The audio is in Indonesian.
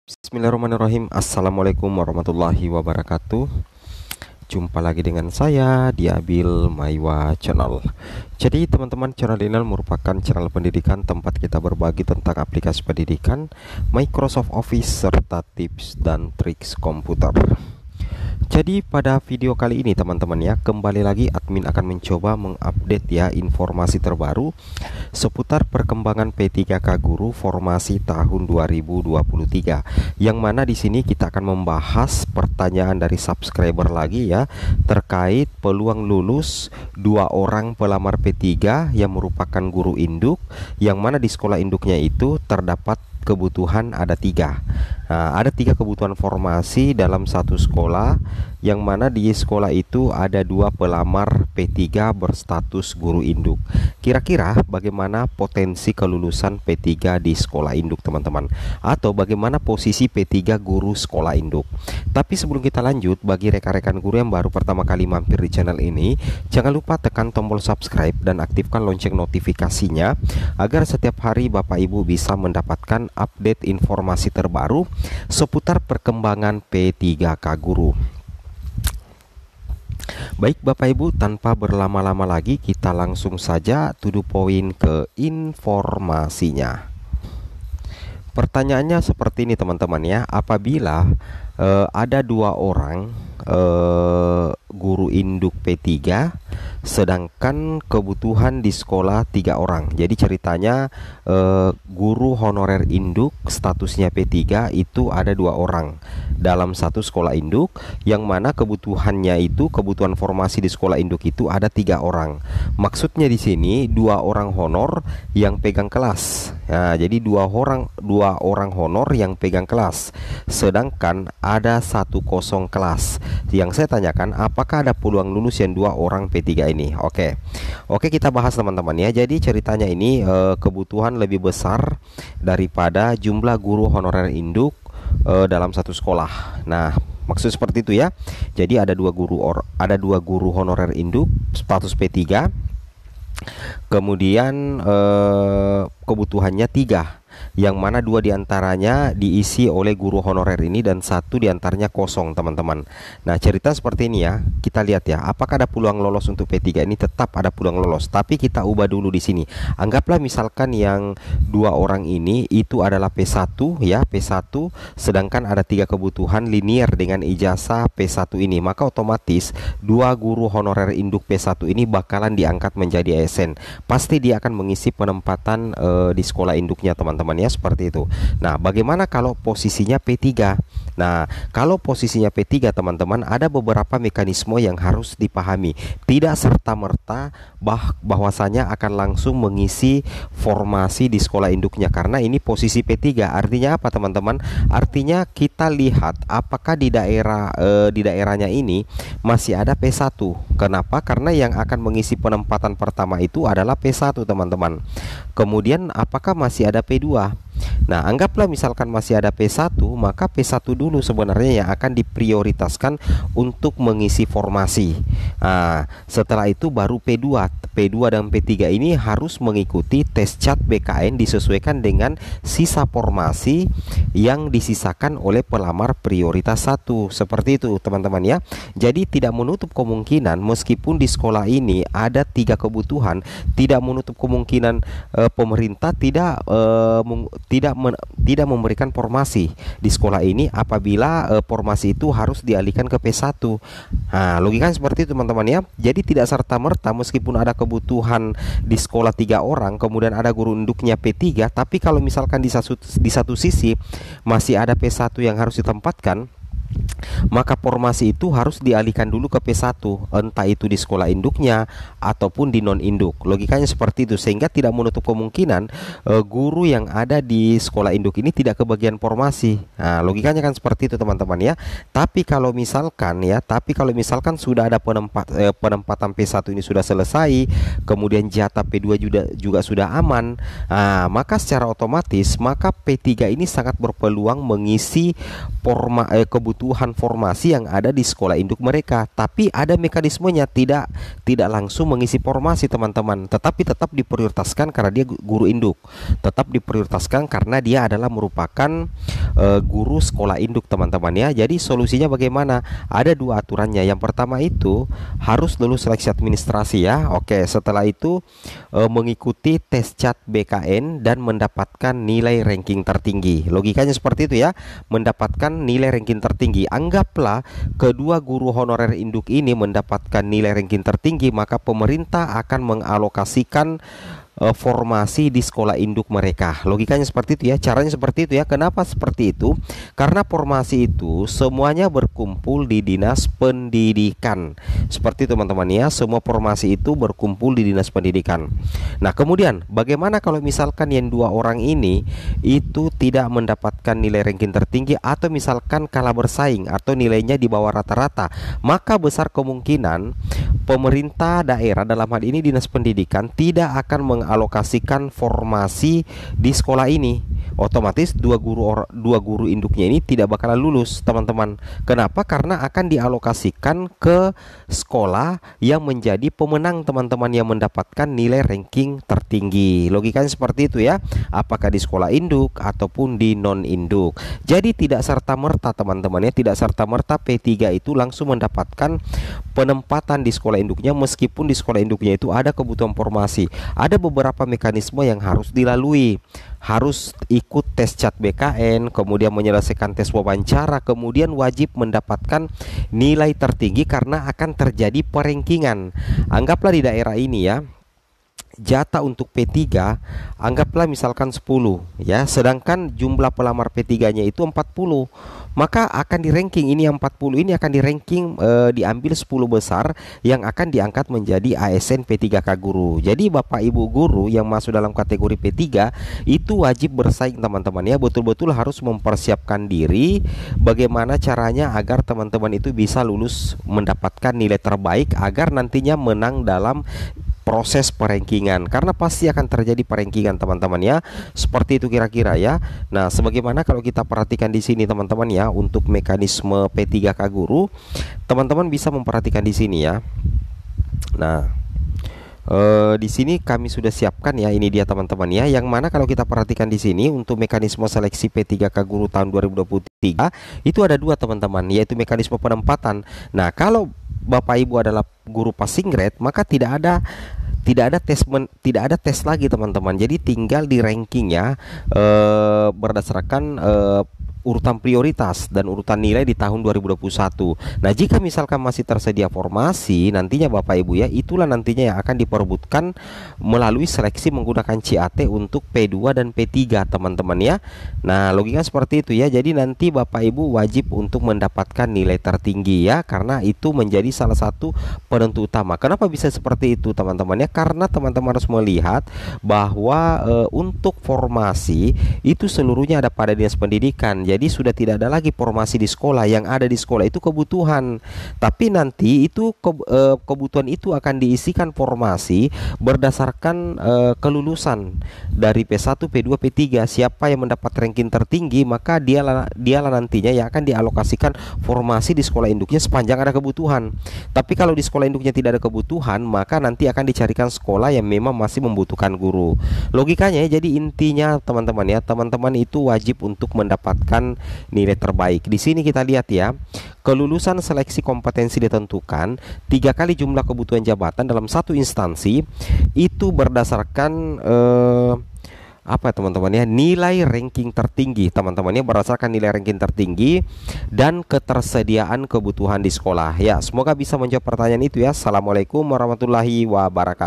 Bismillahirrahmanirrahim. Assalamualaikum warahmatullahi wabarakatuh. Jumpa lagi dengan saya di Abil Maiwa Channel. Jadi teman-teman, channel ini merupakan channel pendidikan tempat kita berbagi tentang aplikasi pendidikan, Microsoft Office, serta tips dan triks komputer. Jadi pada video kali ini teman-teman ya, kembali lagi admin akan mencoba mengupdate ya informasi terbaru seputar perkembangan P3K Guru formasi tahun 2023. Yang mana di sini kita akan membahas pertanyaan dari subscriber lagi ya, terkait peluang lulus 2 orang pelamar P3 yang merupakan guru induk, yang mana di sekolah induknya itu terdapat kebutuhan ada 3. Nah, ada 3 kebutuhan formasi dalam satu sekolah, yang mana di sekolah itu ada 2 pelamar P3 berstatus guru induk. Kira-kira bagaimana potensi kelulusan P3 di sekolah induk teman-teman, atau bagaimana posisi P3 guru sekolah induk. Tapi sebelum kita lanjut, bagi rekan-rekan guru yang baru pertama kali mampir di channel ini, jangan lupa tekan tombol subscribe dan aktifkan lonceng notifikasinya agar setiap hari Bapak Ibu bisa mendapatkan update informasi terbaru seputar perkembangan P3K Guru. Baik Bapak Ibu, tanpa berlama-lama lagi kita langsung saja to the point ke informasinya. Pertanyaannya seperti ini teman-teman ya, apabila ada 2 orang guru induk P3, sedangkan kebutuhan di sekolah 3 orang. Jadi ceritanya guru honorer induk statusnya P3 itu ada 2 orang dalam satu sekolah induk, yang mana kebutuhannya itu, kebutuhan formasi di sekolah induk itu ada 3 orang. Maksudnya di sini 2 orang honor yang pegang kelas. Nah, jadi 2 orang honor yang pegang kelas, sedangkan ada 1 kosong kelas. Yang saya tanyakan, apakah ada peluang lulus yang 2 orang P3 ini? Oke, kita bahas teman-teman ya. Jadi ceritanya ini kebutuhan lebih besar daripada jumlah guru honorer induk dalam satu sekolah. Nah, maksud seperti itu ya. Jadi ada 2 guru honorer induk status P3. Kemudian kebutuhannya 3, yang mana 2 diantaranya diisi oleh guru honorer ini dan 1 diantaranya kosong teman-teman. Nah, cerita seperti ini ya. Kita lihat ya, apakah ada peluang lolos untuk P3 ini? Tetap ada peluang lolos, tapi kita ubah dulu di sini. Anggaplah misalkan yang 2 orang ini itu adalah P1 ya, P1, sedangkan ada 3 kebutuhan linear dengan ijazah P1 ini, maka otomatis 2 guru honorer induk P1 ini bakalan diangkat menjadi ASN. Pasti dia akan mengisi penempatan di sekolah induknya teman-teman ya, seperti itu. Nah, bagaimana kalau posisinya P3? Nah, kalau posisinya P3 teman-teman, ada beberapa mekanisme yang harus dipahami. Tidak serta-merta bahwasanya akan langsung mengisi formasi di sekolah induknya, karena ini posisi P3. Artinya apa teman-teman? Artinya kita lihat apakah di daerahnya ini masih ada P1. Kenapa? Karena yang akan mengisi penempatan pertama itu adalah P1 teman-teman. Kemudian apakah masih ada P2? Nah, anggaplah misalkan masih ada P1, maka P1 dulu sebenarnya yang akan diprioritaskan untuk mengisi formasi. Nah, setelah itu baru P2. P2 dan P3 ini harus mengikuti tes CAT BKN disesuaikan dengan sisa formasi yang disisakan oleh pelamar prioritas 1. Seperti itu teman-teman ya. Jadi tidak menutup kemungkinan meskipun di sekolah ini ada 3 kebutuhan, tidak menutup kemungkinan pemerintah tidak memberikan formasi di sekolah ini apabila formasi itu harus dialihkan ke P1. Nah, logikanya seperti itu teman-teman ya. Jadi tidak serta-merta meskipun ada kebutuhan di sekolah 3 orang, kemudian ada guru induknya P3, tapi kalau misalkan di satu sisi masih ada P1 yang harus ditempatkan, maka formasi itu harus dialihkan dulu ke P1, entah itu di sekolah induknya ataupun di non induk. Logikanya seperti itu, sehingga tidak menutup kemungkinan guru yang ada di sekolah induk ini tidak kebagian formasi. Nah, logikanya kan seperti itu teman-teman ya. Tapi kalau misalkan sudah ada penempatan P1 ini sudah selesai, kemudian jatah P2 juga sudah aman, maka secara otomatis maka P3 ini sangat berpeluang mengisi kebutuhan formasi yang ada di sekolah induk mereka. Tapi ada mekanismenya, tidak langsung mengisi formasi teman-teman, tetapi tetap diprioritaskan karena dia guru induk, tetap diprioritaskan karena dia adalah merupakan guru sekolah induk teman-teman ya. Jadi solusinya bagaimana? Ada dua aturannya. Yang pertama itu harus lulus seleksi administrasi ya. Oke, setelah itu mengikuti tes CAT BKN dan mendapatkan nilai ranking tertinggi. Logikanya seperti itu ya, mendapatkan nilai ranking tertinggi. Anggaplah kedua guru honorer induk ini mendapatkan nilai ranking tertinggi, maka pemerintah akan mengalokasikan formasi di sekolah induk mereka. Logikanya seperti itu ya, caranya seperti itu ya. Kenapa seperti itu? Karena formasi itu semuanya berkumpul di dinas pendidikan. Seperti itu teman-teman ya, semua formasi itu berkumpul di dinas pendidikan. Nah kemudian bagaimana kalau misalkan yang dua orang ini itu tidak mendapatkan nilai ranking tertinggi, atau misalkan kalah bersaing atau nilainya di bawah rata-rata? Maka besar kemungkinan pemerintah daerah, dalam hal ini dinas pendidikan, tidak akan mengalokasikan formasi di sekolah ini. Otomatis dua guru induknya ini tidak bakalan lulus teman-teman. Kenapa? Karena akan dialokasikan ke sekolah yang menjadi pemenang teman-teman, yang mendapatkan nilai ranking tertinggi. Logikanya seperti itu ya, apakah di sekolah induk ataupun di non induk. Jadi tidak serta-merta teman-teman ya, tidak serta-merta P3 itu langsung mendapatkan penempatan di sekolah induknya, meskipun di sekolah induknya itu ada kebutuhan formasi. Ada beberapa mekanisme yang harus dilalui. Harus ikut tes CAT BKN, kemudian menyelesaikan tes wawancara, kemudian wajib mendapatkan nilai tertinggi karena akan terjadi perankingan. Anggaplah di daerah ini ya, jatah untuk P3 anggaplah misalkan 10 ya, sedangkan jumlah pelamar P3-nya itu 40, maka akan di ranking ini, yang 40 ini akan di ranking diambil 10 besar yang akan diangkat menjadi ASN P3K guru. Jadi Bapak Ibu guru yang masuk dalam kategori P3 itu wajib bersaing teman-teman ya, betul-betul harus mempersiapkan diri bagaimana caranya agar teman-teman itu bisa lulus mendapatkan nilai terbaik, agar nantinya menang dalam proses perankingan, karena pasti akan terjadi perankingan teman-teman ya. Seperti itu kira-kira ya. Nah, sebagaimana kalau kita perhatikan di sini teman-teman ya, untuk mekanisme P3K guru, teman-teman bisa memperhatikan di sini ya. Nah, di sini kami sudah siapkan ya, ini dia teman-teman ya. Yang mana kalau kita perhatikan di sini untuk mekanisme seleksi P3K guru tahun 2023 itu ada dua teman-teman, yaitu mekanisme penempatan. Nah, kalau Bapak Ibu adalah guru passing grade, maka tidak ada tes lagi teman-teman. Jadi tinggal di ranking ya, berdasarkan urutan prioritas dan urutan nilai di tahun 2021. Nah, jika misalkan masih tersedia formasi, nantinya Bapak Ibu ya, itulah nantinya yang akan diperebutkan melalui seleksi menggunakan CAT untuk P2 dan P3 teman-teman ya. Nah, logika seperti itu ya. Jadi nanti Bapak Ibu wajib untuk mendapatkan nilai tertinggi ya, karena itu menjadi salah satu penentu utama. Kenapa bisa seperti itu teman-teman ya? Karena teman-teman harus melihat bahwa untuk formasi itu seluruhnya ada pada dinas pendidikan. Jadi sudah tidak ada lagi formasi di sekolah, yang ada di sekolah itu kebutuhan. Tapi nanti itu kebutuhan itu akan diisikan formasi berdasarkan kelulusan dari P1, P2, P3. Siapa yang mendapat ranking tertinggi, maka dialah nantinya yang akan dialokasikan formasi di sekolah induknya sepanjang ada kebutuhan. Tapi kalau di sekolah induknya tidak ada kebutuhan, maka nanti akan dicarikan sekolah yang memang masih membutuhkan guru. Logikanya ya, jadi intinya teman-teman ya, teman-teman itu wajib untuk mendapatkan nilai terbaik. Di sini kita lihat ya, kelulusan seleksi kompetensi ditentukan 3 kali jumlah kebutuhan jabatan dalam satu instansi itu berdasarkan apa teman-teman ya, nilai ranking tertinggi teman-teman ya, berdasarkan nilai ranking tertinggi dan ketersediaan kebutuhan di sekolah ya. Semoga bisa menjawab pertanyaan itu ya. Assalamualaikum warahmatullahi wabarakatuh.